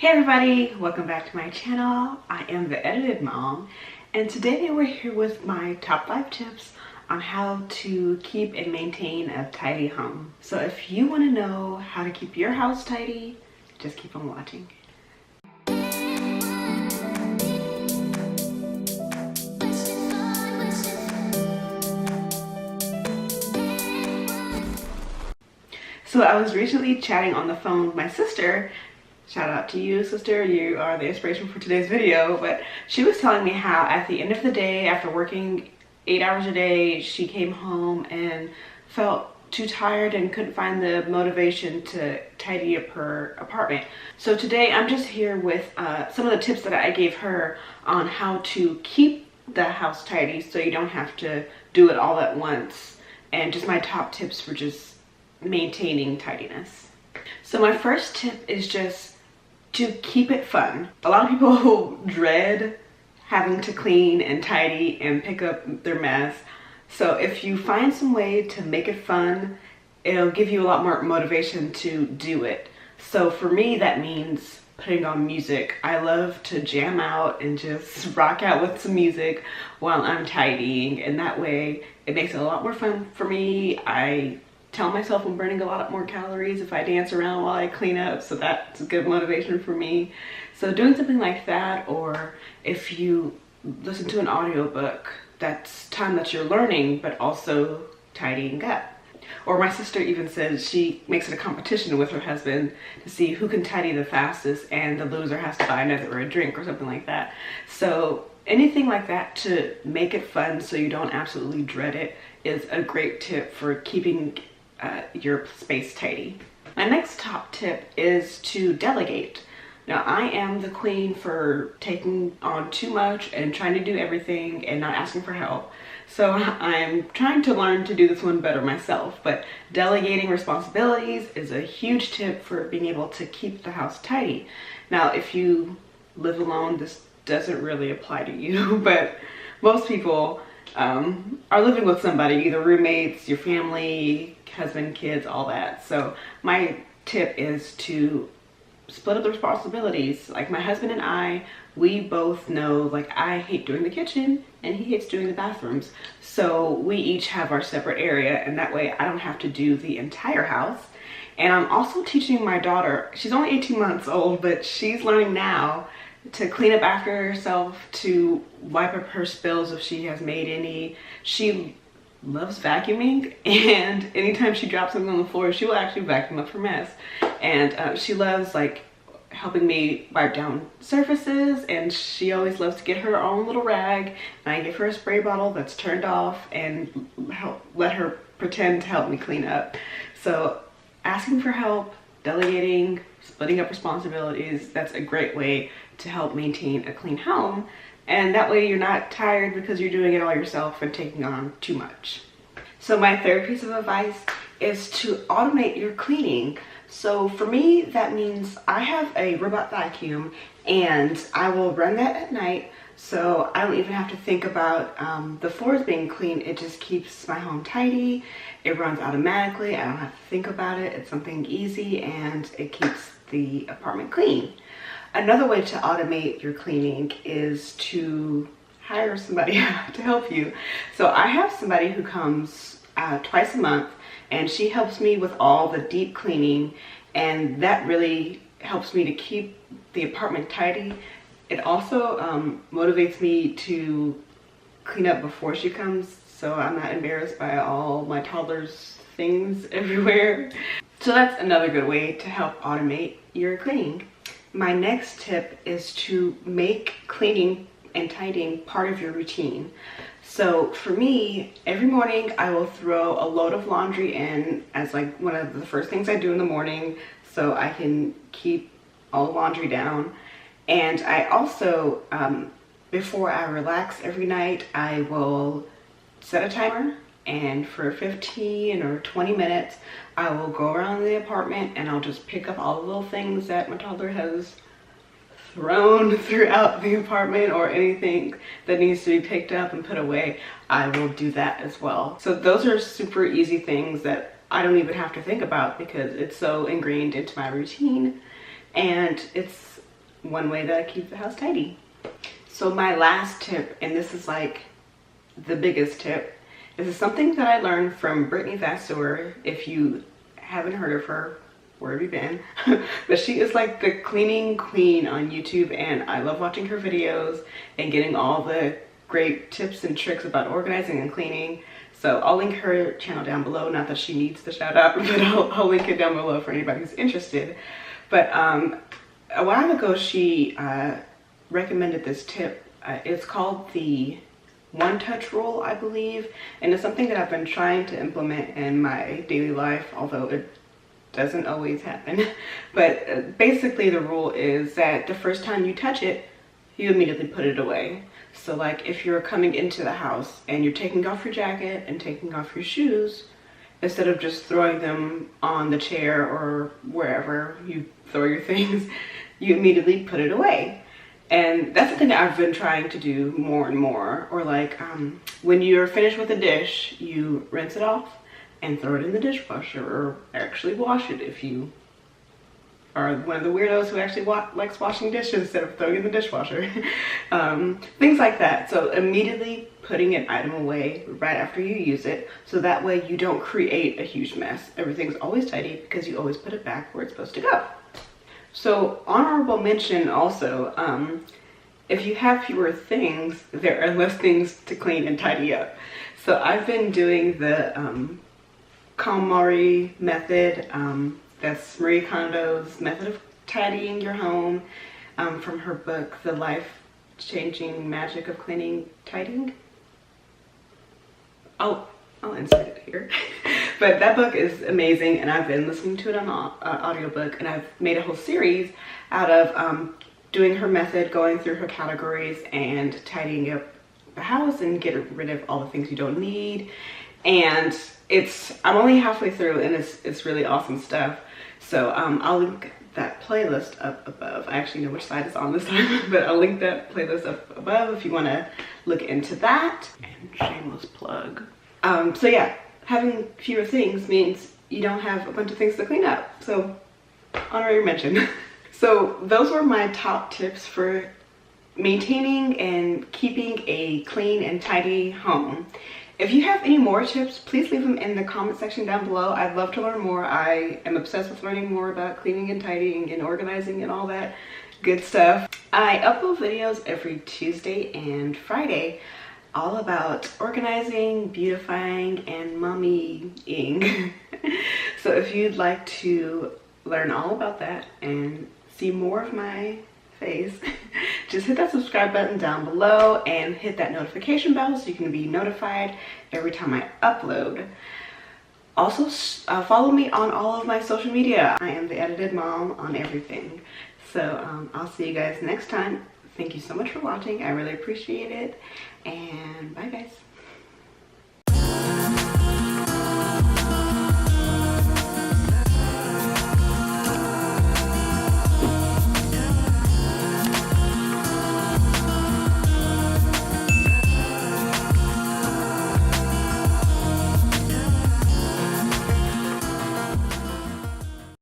Hey everybody, welcome back to my channel. I am the Edited Mom, and today we're here with my top 5 tips on how to keep and maintain a tidy home. So if you want to know how to keep your house tidy, just keep on watching. So I was recently chatting on the phone with my sister. Shout out to you, sister. You are the inspiration for today's video. But she was telling me how at the end of the day, after working 8 hours a day, she came home and felt too tired and couldn't find the motivation to tidy up her apartment. So today I'm just here with some of the tips that I gave her on how to keep the house tidy so you don't have to do it all at once, and just my top tips for just maintaining tidiness. So my first tip is just to keep it fun. A lot of people dread having to clean and tidy and pick up their mess. So if you find some way to make it fun, it'll give you a lot more motivation to do it. So for me, that means putting on music. I love to jam out and just rock out with some music while I'm tidying, and that way it makes it a lot more fun for me. I tell myself I'm burning a lot more calories if I dance around while I clean up, so that's a good motivation for me. So doing something like that, or if you listen to an audiobook, that's time that you're learning but also tidying up. Or my sister even says she makes it a competition with her husband to see who can tidy the fastest, and the loser has to buy another or a drink or something like that. So anything like that to make it fun so you don't absolutely dread it is a great tip for keeping your space tidy. My next top tip is to delegate. Now, I am the queen for taking on too much and trying to do everything and not asking for help. So I'm trying to learn to do this one better myself, but delegating responsibilities is a huge tip for being able to keep the house tidy. Now, if you live alone, this doesn't really apply to you, but most people are living with somebody, either roommates, your family, husband, kids, all that. So my tip is to split up the responsibilities. Like my husband and I, we both know, like, I hate doing the kitchen and he hates doing the bathrooms. So we each have our separate area, and that way I don't have to do the entire house. And I'm also teaching my daughter, she's only 18 months old, but she's learning now to clean up after herself, to wipe up her spills if she has made any. She loves vacuuming, and anytime she drops something on the floor, she will actually vacuum up her mess. And she loves like helping me wipe down surfaces, and she always loves to get her own little rag, and I give her a spray bottle that's turned off and let her pretend to help me clean up. So asking for help, delegating, splitting up responsibilities, that's a great way to help maintain a clean home. And that way you're not tired because you're doing it all yourself and taking on too much. So my third piece of advice is to automate your cleaning. So for me, that means I have a robot vacuum, and I will run that at night. So I don't even have to think about the floors being clean. It just keeps my home tidy. It runs automatically. I don't have to think about it. It's something easy, and it keeps the apartment clean. Another way to automate your cleaning is to hire somebody to help you. So I have somebody who comes twice a month, and she helps me with all the deep cleaning, and that really helps me to keep the apartment tidy. It also motivates me to clean up before she comes, so I'm not embarrassed by all my toddler's things everywhere. So that's another good way to help automate your cleaning. My next tip is to make cleaning and tidying part of your routine. So for me, every morning I will throw a load of laundry in as like one of the first things I do in the morning, so I can keep all the laundry down. And I also, before I relax every night, I will set a timer, and for 15 or 20 minutes, I will go around the apartment and I'll just pick up all the little things that my toddler has thrown throughout the apartment, or anything that needs to be picked up and put away. I will do that as well. So those are super easy things that I don't even have to think about because it's so ingrained into my routine, and it's one way that I keep the house tidy. So my last tip, and this is like the biggest tip, this is something that I learned from Brittany Vasseur. If you haven't heard of her, where have you been? But she is like the cleaning queen on YouTube, and I love watching her videos and getting all the great tips and tricks about organizing and cleaning. So I'll link her channel down below, not that she needs the shout out, but I'll link it down below for anybody who's interested. But a while ago she recommended this tip. It's called the OneTouch Roll, I believe, and it's something that I've been trying to implement in my daily life, although it doesn't always happen. But basically the rule is that the first time you touch it, you immediately put it away. So like if you're coming into the house and you're taking off your jacket and taking off your shoes, instead of just throwing them on the chair or wherever you throw your things, you immediately put it away. And that's the thing I've been trying to do more and more. Or like when you're finished with a dish, you rinse it off and throw it in the dishwasher, or actually wash it if you are one of the weirdos who actually likes washing dishes instead of throwing it in the dishwasher. Things like that. So immediately putting an item away right after you use it, so that way you don't create a huge mess. Everything's always tidy because you always put it back where it's supposed to go. So honorable mention also, if you have fewer things, there are less things to clean and tidy up. So I've been doing the KonMari method. That's Marie Kondo's method of tidying your home, from her book, The Life-Changing Magic of Cleaning Tidying. I'll insert it here. But that book is amazing, and I've been listening to it on audiobook, and I've made a whole series out of doing her method, going through her categories and tidying up the house and getting rid of all the things you don't need. And I'm only halfway through, and it's really awesome stuff. So I'll link that playlist up above. I actually know which side it's on this time, but I'll link that playlist up above if you want to look into that. And shameless plug. So yeah, having fewer things means you don't have a bunch of things to clean up. So honorary mention. So those were my top tips for maintaining and keeping a clean and tidy home. If you have any more tips, please leave them in the comment section down below. I'd love to learn more. I am obsessed with learning more about cleaning and tidying and organizing and all that good stuff. I upload videos every Tuesday and Friday all about organizing, beautifying, and mommying. So if you'd like to learn all about that and see more of my face, just hit that subscribe button down below and hit that notification bell so you can be notified every time I upload. Also, follow me on all of my social media. I am the Edited Mom on everything. So I'll see you guys next time. Thank you so much for watching. I really appreciate it. And bye guys.